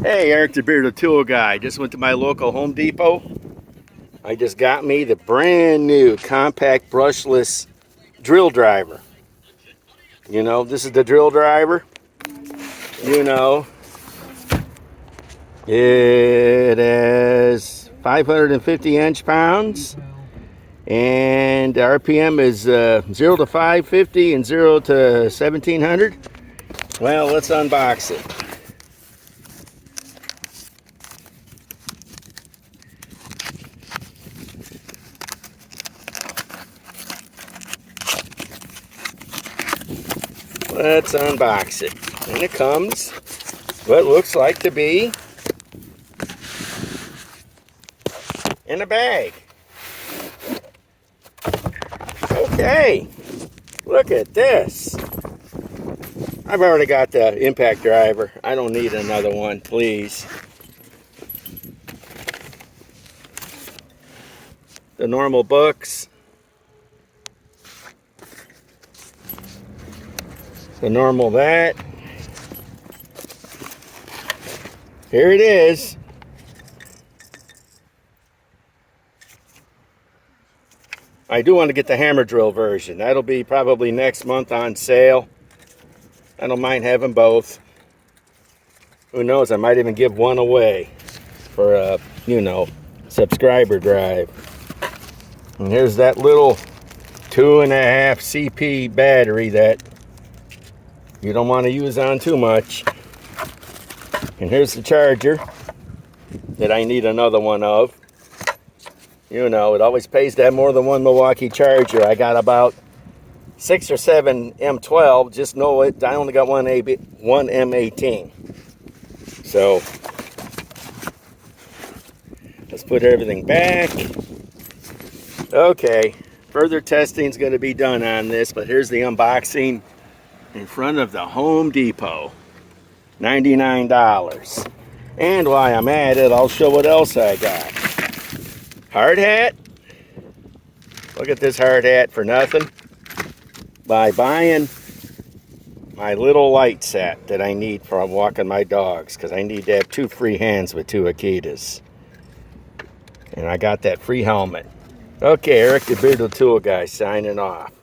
Hey, Eric the Bearded Tool Guy. Just went to my local Home Depot. I just got me the brand new compact brushless drill driver. You know, this is the drill driver. You know, it is 550 inch-pounds. And the RPM is 0 to 550 and 0 to 1700. Well, let's unbox it. Let's unbox it. And it comes what looks like to be in a bag. Okay, look at this. I've already got the impact driver. I don't need another one, please. The normal books. The normal that. Here it is. I do want to get the hammer drill version. That'll be probably next month on sale. I don't mind having both. Who knows, I might even give one away for a, you know, subscriber drive. And here's that little 2.5 CP battery that you don't want to use on too much. And here's the charger that I need another one of. You know, it always pays to have more than one Milwaukee charger. I got about 6 or 7 M12. Just know it. I only got one M18. So let's put everything back. Okay, further testing is going to be done on this, but here's the unboxing in front of the Home Depot. $99. And while I'm at it, I'll show what else I got. Hard hat. Look at this hard hat for nothing. By buying my little light set that I need for walking my dogs, because I need to have 2 free hands with 2 Akitas. And I got that free helmet. Okay, Eric the Bearded Tool Guy signing off.